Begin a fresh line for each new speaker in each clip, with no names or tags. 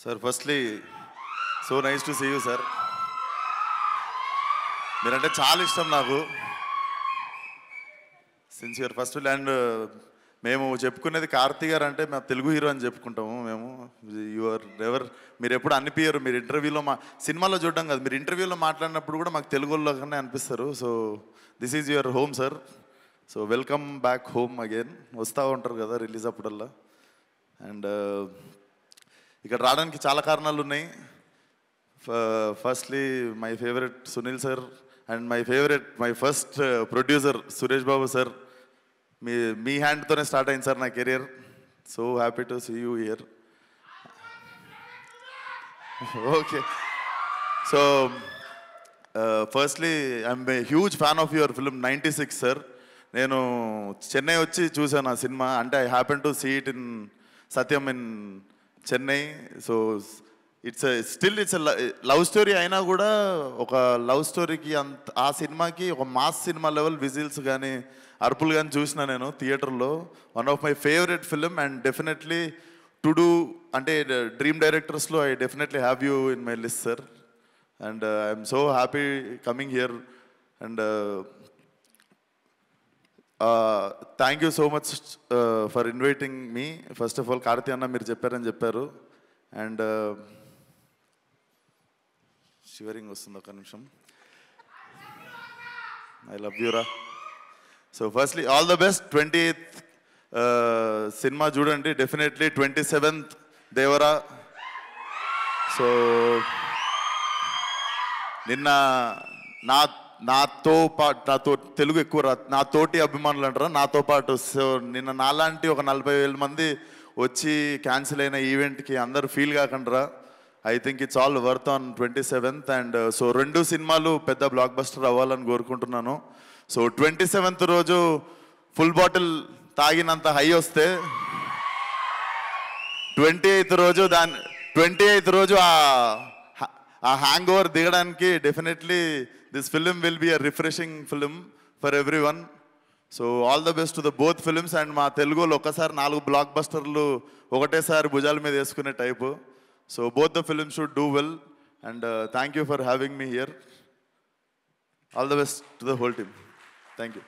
Sir, firstly, so nice to see you, sir. మీరంటే చాలా ఇష్టం నాకు. సిన్స్ యువర్ ఫస్ట్ అండ్ మేము చెప్పుకునేది కార్తీ గారు అంటే మేము తెలుగు హీరో అని చెప్పుకుంటాము మేము. మీరు ఎప్పుడు అనిపించరు, మీరు ఇంటర్వ్యూలో సినిమాలో చూడడం కాదు, మీరు ఇంటర్వ్యూలో మాట్లాడినప్పుడు కూడా మాకు తెలుగులోనే అనిపిస్తారు. So this is your home sir. So welcome back home again. వస్తూ ఉంటారు కదా రిలీజ్ అప్పుడల్లా. అండ్ ఇక్కడ రావడానికి చాలా కారణాలు ఉన్నాయి. Firstly my favourite Sunil sir and my first producer Suresh Babu sir. మీ హ్యాండ్తోనే స్టార్ట్ అయింది సార్ నా career. So happy to see you here. Okay, so firstly I'm a huge fan of your film 96 sir. నేను చెన్నై వచ్చి చూసాను ఆ సినిమా. అంటే I happen to see it in Sathyam in Chennai. So it's love story అయినా కూడా ఒక love స్టోరీకి ఆ సినిమాకి ఒక మాస్ సినిమా లెవెల్ విజిల్స్ కానీ అరుపులు కానీ చూసిన నేను థియేటర్లో. One of my favourite film and definitely to do అంటే డ్రీమ్ డైరెక్టర్స్లో I definitely have you in my list sir. And I'm so happy coming here. And thank you so much for inviting me. First of all Karthi అన్న మీరు చెప్పారని చెప్పారు. And shivering వస్తుంది, ఒక నిమిషం. I love you రా. So firstly all the best. 28th cinema చూడండి definitely. 27th Devara. So నిన్న నాతో తెలుగు ఎక్కువ నా తోటి అభిమానులు అంటారా, నాతో పాటు. సో నిన్న నాలాంటి ఒక 40,000 మంది వచ్చి క్యాన్సిల్ అయిన ఈవెంట్కి అందరూ ఫీల్ కాకుండా I think it's all worth on 27th. And so 2 సినిమాలు పెద్ద బ్లాక్ బస్టర్ అవ్వాలని కోరుకుంటున్నాను. సో 27th రోజు ఫుల్ బాటిల్ తాగినంత హై వస్తే 28th రోజు ఆ హ్యాంగ్ ఓవర్ దిగడానికి definitely this film will be a refreshing film for every one. So all the best to the both films. And మా తెలుగులో ఒక్కసారి 4 బ్లాక్ బస్టర్లు ఒకటేసారి భుజాల మీద వేసుకునే type. So both the films should do well. And thank you for having me here. All the best to the whole team. Thank you.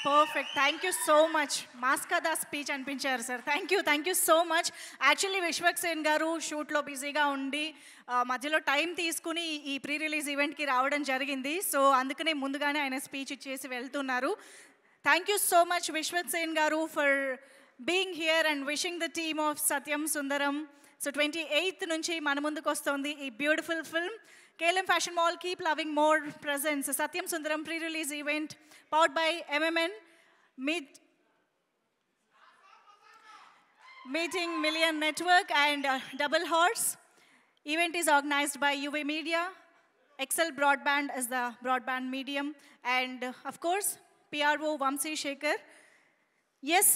Perfect, thank you so much. మాస్కదా speech అనిపించారు sir. Thank you so much. Actually Vishwaksen garu షూట్లో బిజీగా ఉండి మధ్యలో time తీసుకుని ఈ pre release ఈవెంట్కి రావడం జరిగింది. సో అందుకనే ముందుగానే ఆయన స్పీచ్ ఇచ్చేసి వెళ్తున్నారు. Thank you so much Vishwaksen garu for being here and wishing the team of Sathyam Sundaram. So 28th నుంచి మన ముందుకు వస్తుంది ఈ beautiful film. KLM Fashion Mall, keep loving more presents. Satyam Sundaram pre-release event powered by MMN, Meeting Million Network and Double Horse. Event is organized by UV Media. Excel Broadband is the broadband medium. And of course, PRO Vamsi Shekhar. Yes,